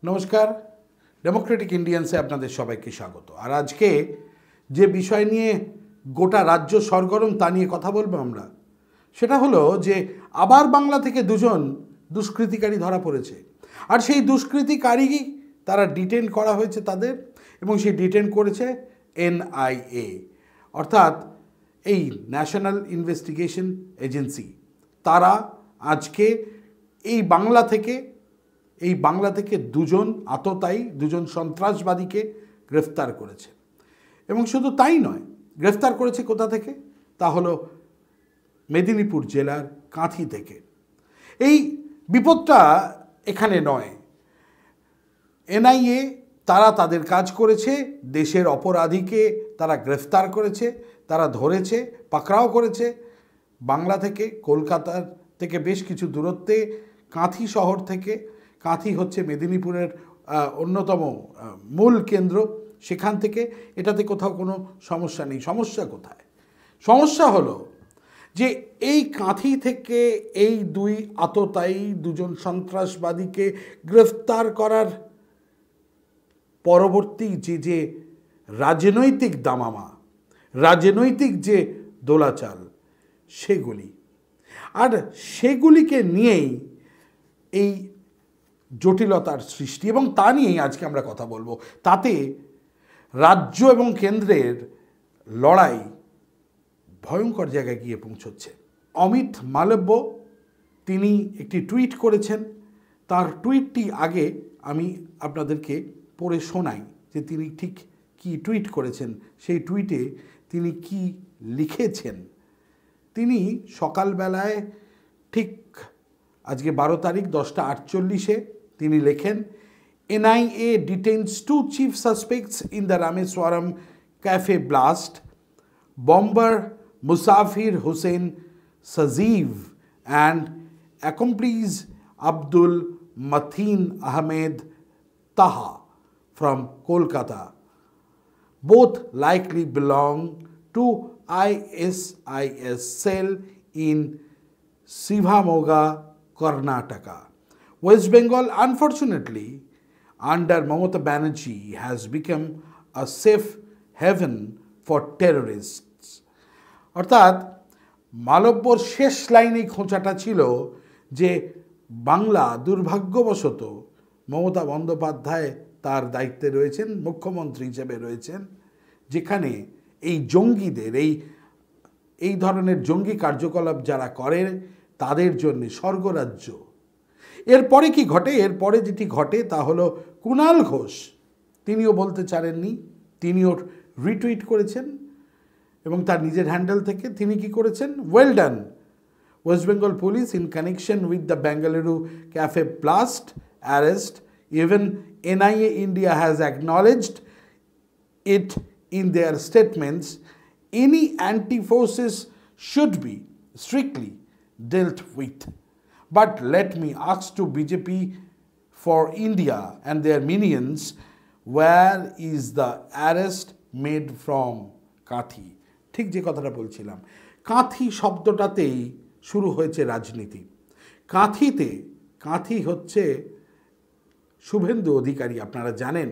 নমস্কার, ডেমোক্রেটিক ইন্ডিয়ান্সে আপনাদের সবাইকে স্বাগত। আর আজকে যে বিষয় নিয়ে গোটা রাজ্য সরগরম তা নিয়ে কথা বলবো আমরা, সেটা হলো যে আবার বাংলা থেকে দুজন দুষ্কৃতিকারী ধরা পড়েছে। আর সেই দুষ্কৃতিকারী তারা ডিটেন করা হয়েছে তাদের, এবং সেই ডিটেন করেছে NIA, অর্থাৎ এই ন্যাশনাল ইনভেস্টিগেশন এজেন্সি। তারা আজকে এই বাংলা থেকে দুজন আততায়ী, দুজন সন্ত্রাসবাদীকে গ্রেফতার করেছে। এবং শুধু তাই নয়, গ্রেফতার করেছে কোথা থেকে? তা হলো মেদিনীপুর জেলার কাঁথি থেকে। এই বিপদটা এখানে নয়। NIA তারা তাদের কাজ করেছে, দেশের অপরাধীকে তারা গ্রেফতার করেছে, তারা ধরেছে, পাকড়াও করেছে। বাংলা থেকে, কলকাতার থেকে বেশ কিছু দূরত্বে কাঁথি শহর থেকে। কাঁথি হচ্ছে মেদিনীপুরের অন্যতম মূল কেন্দ্র, সেখান থেকে। এটাতে কোথাও কোনো সমস্যা নেই। সমস্যা কোথায়? সমস্যা হলো যে এই কাঁথি থেকে এই দুই আততায়ী, দুজন সন্ত্রাসবাদীকে গ্রেফতার করার পরবর্তী যে রাজনৈতিক দামামা, রাজনৈতিক যে দোলাচাল, সেগুলিকে নিয়েই এই জটিলতার সৃষ্টি, এবং তা নিয়েই আজকে আমরা কথা বলবো। তাতে রাজ্য এবং কেন্দ্রের লড়াই ভয়ঙ্কর জায়গায় গিয়ে পৌঁছচ্ছে। অমিত মালব্য তিনি একটি টুইট করেছেন। তার টুইটটি আগে আমি আপনাদেরকে পড়ে শোনাই যে তিনি ঠিক কি টুইট করেছেন, সেই টুইটে তিনি কি লিখেছেন। তিনি সকালবেলায় ঠিক আজকে 12 তারিখ 10:48 তিনি লেখেন, NIA detains 2 chief suspects in the Rameswaram cafe blast. Bomber Musafir Hussain Sajeev and accomplice Abdul Mateen Ahmed Taha from Kolkata both likely belong to ISIS cell in Shivamoga, Karnataka. West Bengal, unfortunately, under Mamata Banerjee, has become a safe haven for terrorists. অর্থাৎ মালব্যর শেষ লাইনে খোঁচাটা ছিল যে বাংলা দুর্ভাগ্যবশত মমতা বন্দ্যোপাধ্যায় তার দায়িত্বে রয়েছেন, মুখ্যমন্ত্রী হিসেবে রয়েছেন, যেখানে এই জঙ্গিদের, এই ধরনের জঙ্গি কার্যকলাপ যারা করে তাদের জন্য স্বর্গরাজ্য। এরপরে কি ঘটে? এরপরে যেটি ঘটে তা হলো কুণাল ঘোষ, তিনিও বলতে চাননি, তিনিও রিটুইট করেছেন এবং তার নিজের হ্যান্ডেল থেকে তিনি কি করেছেন? Well done West Bengal police in connection with the Bengaluru cafe blast arrest. Even NIA India has acknowledged it in their statements. Any anti-forces should be strictly dealt with. But let me ask to BJP for India and their minions, where is the arrest made from? Kanthi, ঠিক যে কথাটা বলছিলাম, কাঁথি শব্দটাতেই শুরু হয়েছে রাজনীতি। কাঁথি হচ্ছে শুভেন্দু অধিকারী। আপনারা জানেন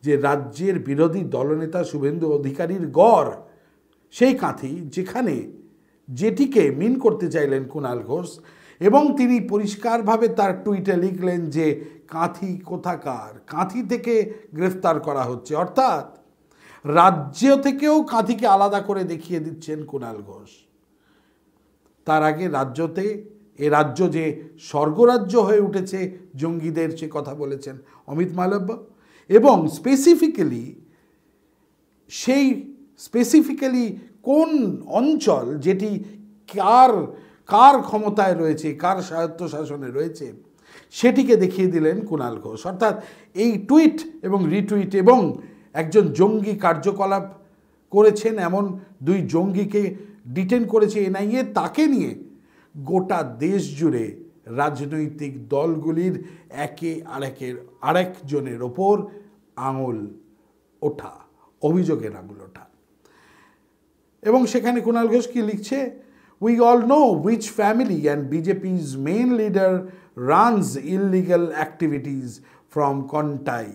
যে রাজ্যের বিরোধী দলনেতা শুভেন্দু অধিকারীর গড় সেই কাঁথি, যেটিকে মিন করতে চাইলেন কুণাল ঘোষ, এবং তিনি পরিষ্কারভাবে তার টুইটে লিখলেন যে কাঁথি কোথাকার, কাঁথি থেকে গ্রেফতার করা হচ্ছে। অর্থাৎ রাজ্য থেকেও কাঁথিকে আলাদা করে দেখিয়ে দিচ্ছেন কুণাল ঘোষ। তার আগে রাজ্য যে স্বর্গরাজ্য হয়ে উঠেছে জঙ্গিদের, সে কথা বলেছেন অমিত মালব্য। এবং স্পেসিফিক্যালি কোন অঞ্চল যেটি কার ক্ষমতায় রয়েছে, কার স্বায়ত্তশাসনে রয়েছে, সেটিকে দেখিয়ে দিলেন কুণাল ঘোষ। অর্থাৎ এই টুইট এবং রিটুইট এবং একজন জঙ্গি কার্যকলাপ করেছেন এমন দুই জঙ্গিকে ডিটেন করেছে NIA, তাকে নিয়ে গোটা দেশ জুড়ে রাজনৈতিক দলগুলির আরেকজনের ওপর অভিযোগের আঙুল ওঠা। এবং সেখানে কুণাল ঘোষ কি লিখছে? We all know which family and BJP's main leader runs illegal activities from Kontai.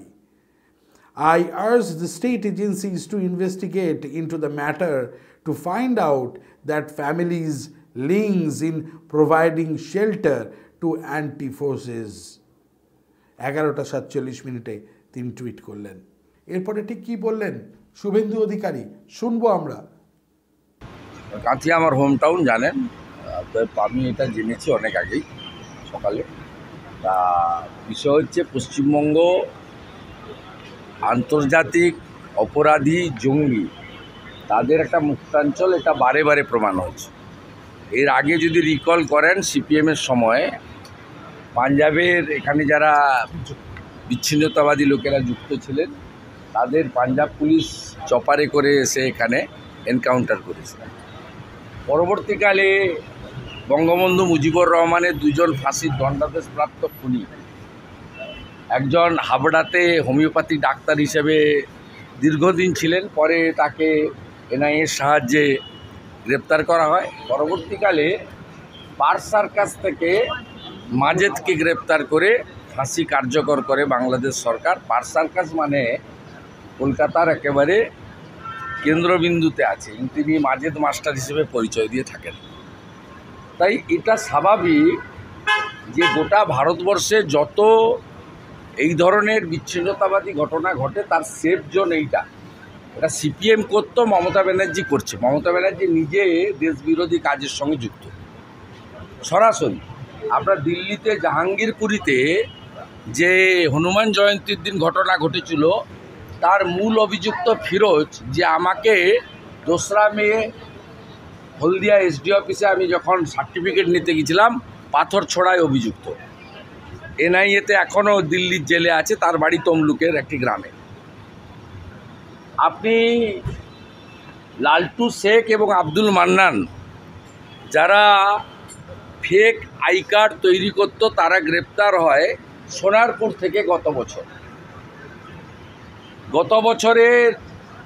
I urge the state agencies to investigate into the matter to find out that families' links in providing shelter to anti-forces. 11:47 তিনি tweet করলেন। এরপরে ঠিক কি বললেন শুভেন্দু অধিকারী শুনবো আমরা। কাঁথিয়া আমার home town, জানেন, আমি এটা জেনেছি অনেক আগেই সকালে। তা বিষয় হচ্ছে, পশ্চিমবঙ্গ আন্তর্জাতিক অপরাধী জঙ্গি তাদের একটা মুক্তাঞ্চল, এটা বারে বারে প্রমাণ হয়েছে। এর আগে যদি রিকল করেন, সিপিএমের সময় পাঞ্জাবের এখানে যারা বিচ্ছিন্নতাবাদী লোকেরা যুক্ত ছিলেন তাদের পাঞ্জাব পুলিশ চপারে করে এসে এখানে এনকাউন্টার করেছিল। পরবর্তীকালে বঙ্গবন্ধু মুজিবুর রহমানের দুজন ফাঁসির দণ্ডাদেশপ্রাপ্ত খুনি, একজন হাবড়াতে হোমিওপ্যাথি ডাক্তার হিসেবে দীর্ঘদিন ছিলেন, পরে তাকে এনআইএর সাহায্যে গ্রেপ্তার করা হয়। পরবর্তীকালে পার্স সার্কাস থেকে মাজেদকে গ্রেপ্তার করে ফাঁসি কার্যকর করে বাংলাদেশ সরকার। পার্স সার্কাস মানে কলকাতার একেবারে কেন্দ্রবিন্দুতে আছে, তিনি মাজেদ মাস্টার হিসেবে পরিচয় দিয়ে থাকেন। তাই এটা স্বাভাবিক যে গোটা ভারতবর্ষে যত এই ধরনের বিচ্ছিন্নতাবাদী ঘটনা ঘটে তার সেফ জোন এইটা। এটা সিপিএম করতো, মমতা ব্যানার্জি করছে। মমতা ব্যানার্জি নিজে দেশবিরোধী কাজের সঙ্গে যুক্ত সরাসরি। আপনার দিল্লিতে জাহাঙ্গীরপুরীতে যে হনুমান জয়ন্তীর দিন ঘটনা ঘটেছিল, তার মূল অভিযুক্ত ফিরোজ, যে আমাকে 2রা মে হলদিয়া এসডি অফিসে আমি যখন সার্টিফিকেট নিতে গেছিলাম পাথর ছোড়ায় অভিযুক্ত, এনআইএতে এখনও দিল্লির জেলে আছে, তার বাড়ি তমলুকের একটি গ্রামে। আপনি লালটু শেখ এবং আব্দুল মান্নান, যারা ফেক আই কার্ড তৈরি করত, তারা গ্রেপ্তার হয় সোনারপুর থেকে গত বছরে।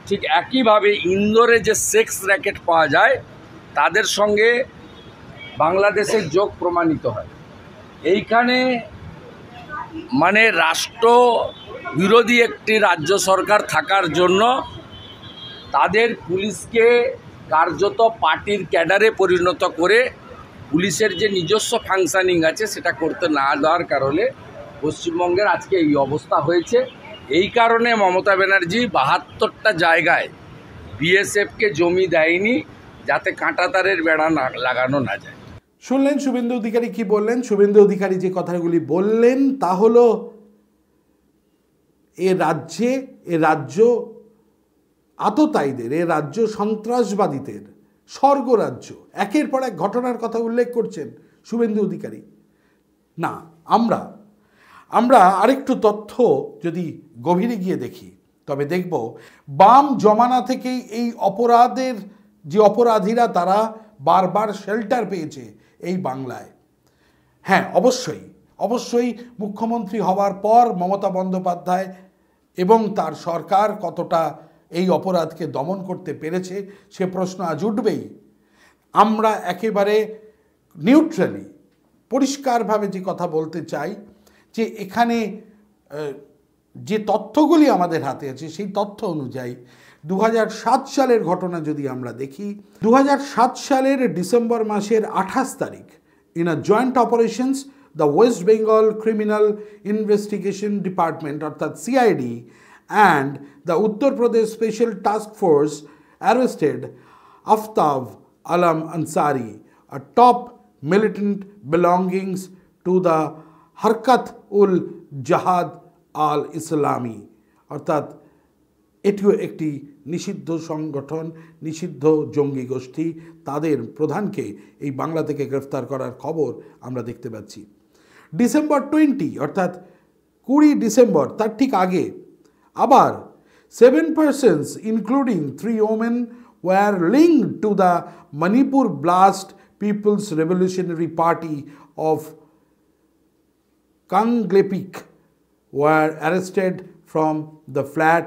ঠিক একইভাবে ইন্দোরে যে সেক্স র্যাকেট পাওয়া যায়, তাদের সঙ্গে বাংলাদেশের যোগ প্রমাণিত হয়। এইখানে মানে রাষ্ট্র বিরোধী একটি রাজ্য সরকার থাকার জন্য তাদের পুলিশকে কার্যত পার্টির ক্যাডারে পরিণত করে পুলিশের যে নিজস্ব ফাংশনিং আছে সেটা করতে না দেওয়ার কারণে পশ্চিমবঙ্গের আজকে এই অবস্থা হয়েছে। এই কারণে মমতা ব্যানার্জি 72টা জায়গায় বিএসএফকে জমি দেয়নি, যাতে কাঁটাতারের বেড়া না লাগানো না যায়। শুনলেন শুভেন্দু অধিকারী কি বললেন। শুভেন্দু অধিকারী যে কথাগুলি বললেন তা হলো, এ রাজ্য আততায়ীদের, এ রাজ্য সন্ত্রাসবাদীদের স্বর্গরাজ্য। একের পর এক ঘটনার কথা উল্লেখ করছেন শুভেন্দু অধিকারী। না, আমরা আরেকটু তথ্য যদি গভীরে গিয়ে দেখি, তবে দেখব বাম জমানা থেকেই এই অপরাধের যে অপরাধীরা তারা বারবার শেল্টার পেয়েছে এই বাংলায়। হ্যাঁ, অবশ্যই মুখ্যমন্ত্রী হওয়ার পর মমতা বন্দ্যোপাধ্যায় এবং তার সরকার কতটা এই অপরাধকে দমন করতে পেরেছে সে প্রশ্ন আজ উঠবেই। আমরা একেবারে নিউট্রালি পরিষ্কারভাবে যে কথা বলতে চাই যে এখানে যে তথ্যগুলি আমাদের হাতে আছে সেই তথ্য অনুযায়ী 2007 সালের ঘটনা যদি আমরা দেখি, 2007 সালের ডিসেম্বর মাসের 28 তারিখ in a joint operations the West Bengal criminal investigation department অর্থাৎ CID and the Uttar Pradesh Special Task Force arrested Aftab Alam Ansari, a top militant belongings to the Harkat ul Jihad al Islami, অর্থাৎ এটিও একটি নিষিদ্ধ সংগঠন, নিষিদ্ধ জঙ্গি গোষ্ঠী। তাদের প্রধানকে এই বাংলা থেকে গ্রেফতার করার খবর আমরা দেখতে পাচ্ছি। ডিসেম্বর 20 অর্থাৎ 20 ডিসেম্বর, তার ঠিক আগে আবার 7 persons including 3 women were linked to the Manipur Blast People's Revolutionary Party of Kanglepik were arrested from the flat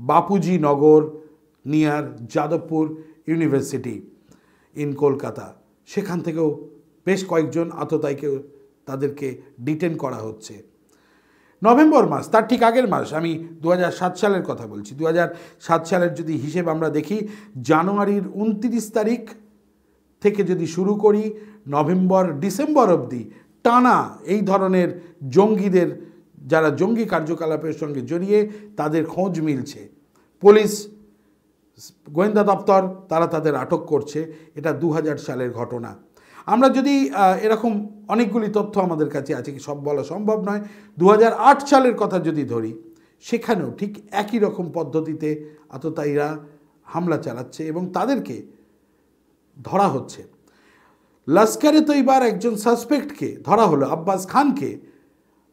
Bapuji Nagar near Jadavpur University in Kolkata. সেখান থেকেও বেশ কয়েকজন আততায়ীকে তাদেরকে ডিটেন করা হচ্ছে। নভেম্বর মাস, তার ঠিক আগের মাস, আমি 2007 সালের কথা বলছি। 2007 সালের যদি হিসেব আমরা দেখি, জানুয়ারির 29 তারিখ থেকে যদি শুরু করি, নভেম্বর ডিসেম্বর অবধি টানা এই ধরনের জঙ্গিদের, যারা জঙ্গি কার্যকলাপের সঙ্গে জড়িয়ে, তাদের খোঁজ মিলছে। পুলিশ, গোয়েন্দা দপ্তর তারা তাদের আটক করছে। এটা 2000 সালের ঘটনা। আমরা যদি এরকম অনেকগুলি তথ্য আমাদের কাছে আছে, কি সব বলা সম্ভব নয়। 2008 সালের কথা যদি ধরি, সেখানেও ঠিক একই রকম পদ্ধতিতে আততায়ীরা হামলা চালাচ্ছে এবং তাদেরকে ধরা হচ্ছে। লস্করে তৈবার একজন সাসপেক্টকে ধরা হলো, আব্বাস খানকে।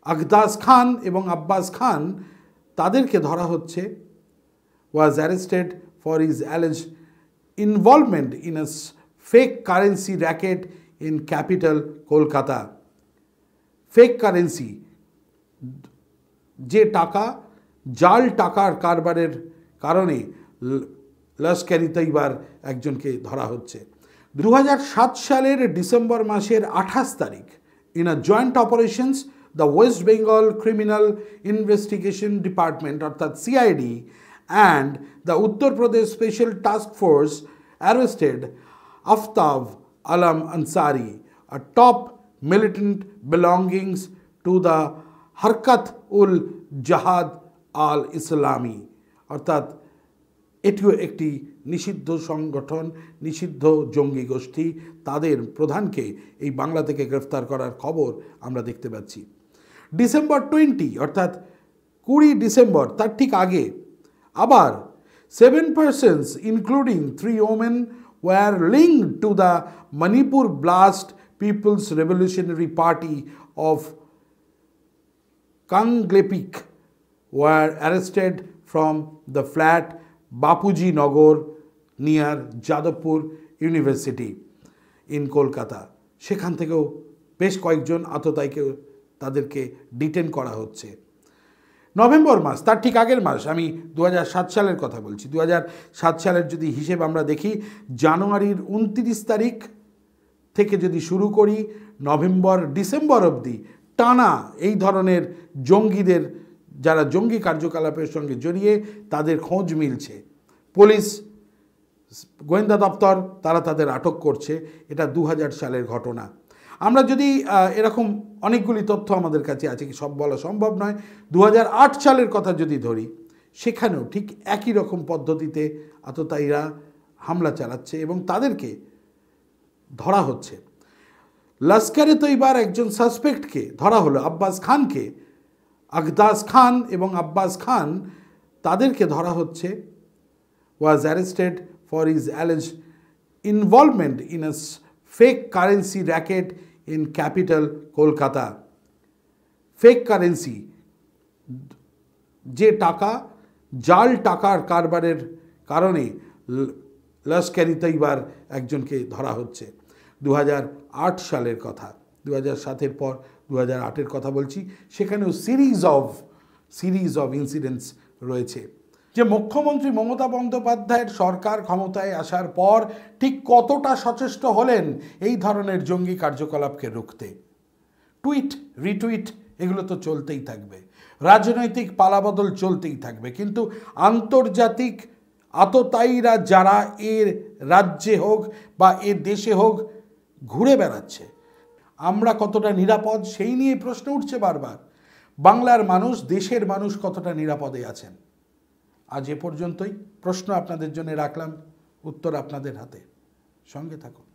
আগদাস খান এবং আব্বাস খান, তাদেরকে ধরা হচ্ছে। was arrested for his alleged involvement in a fake currency racket in capital Kolkata. Fake currency, যে টাকা, জাল টাকার কারবারের কারণে লস্করে তৈবার একজনকে ধরা হচ্ছে। 2007 সালের ডিসেম্বর মাসের 28 তারিখ, in a joint operations, the West Bengal Criminal Investigation Department অর্থাৎ CID and the Uttar Pradesh Special Task Force arrested Aftab Alam Ansari, a top militant belonging to the Harkat-ul-Jihad al-Islami, অর্থাৎ এটিও একটি নিষিদ্ধ সংগঠন, নিষিদ্ধ জঙ্গি গোষ্ঠী। তাদের প্রধানকে এই বাংলা থেকে গ্রেফতার করার খবর আমরা দেখতে পাচ্ছি। ডিসেম্বর 20 অর্থাৎ 20 ডিসেম্বর, তার ঠিক আগে আবার 7 persons including 3 women were linked to the Manipur Blast People's Revolutionary Party of Kanglepik were arrested from the flat Bapuji Nagar near Jadavpur University in Kolkata. সেখান থেকেও বেশ কয়েকজন আততায়ীকে তাদেরকে ডিটেন করা হচ্ছে। নভেম্বর মাস, তার ঠিক আগের মাস, আমি 2007 সালের কথা বলছি। 2007 সালের যদি হিসেব আমরা দেখি, জানুয়ারির 29 তারিখ থেকে যদি শুরু করি, নভেম্বর ডিসেম্বর অবধি টানা এই ধরনের জঙ্গিদের, যারা জঙ্গি কার্যকলাপের সঙ্গে জড়িয়ে, তাদের খোঁজ মিলছে। পুলিশ, গোয়েন্দা দপ্তর তারা তাদের আটক করছে। এটা 2000 সালের ঘটনা। আমরা যদি এরকম অনেকগুলি তথ্য আমাদের কাছে আছে, কি সব বলা সম্ভব নয়। 2008 সালের কথা যদি ধরি, সেখানেও ঠিক একই রকম পদ্ধতিতে আততায়ীরা হামলা চালাচ্ছে এবং তাদেরকে ধরা হচ্ছে। লস্করে তৈবার একজন সাসপেক্টকে ধরা হলো, আব্বাস খানকে। আগদাস খান এবং আব্বাস খান, তাদেরকে ধরা হচ্ছে। was arrested for his alleged involvement in a fake currency racket in capital Kolkata. Fake currency, যে টাকা, জাল টাকার কারবারের কারণে লস্করে তৈবার একজনকে ধরা হচ্ছে। 2008 সালের কথা, 2007-এর পর 2008-এর কথা বলছি। সেখানেও সিরিজ অফ ইনসিডেন্টস রয়েছে। যে মুখ্যমন্ত্রী মমতা বন্দ্যোপাধ্যায়ের সরকার ক্ষমতায় আসার পর ঠিক কতটা সচেষ্ট হলেন এই ধরনের জঙ্গি কার্যকলাপকে রুখতে। টুইট, রিটুইট এগুলো তো চলতেই থাকবে, রাজনৈতিক পালাবদল চলতেই থাকবে, কিন্তু আন্তর্জাতিক আততায়ীরা যারা এর রাজ্যে হোক বা এর দেশে হোক ঘুরে বেড়াচ্ছে, আমরা কতটা নিরাপদ সেই নিয়ে প্রশ্ন উঠছে বারবার। বাংলার মানুষ, দেশের মানুষ কতটা নিরাপদে আছেন? আজ এ পর্যন্তই। প্রশ্ন আপনাদের জন্য রাখলাম, উত্তর আপনাদের হাতে। সঙ্গে থাকুন।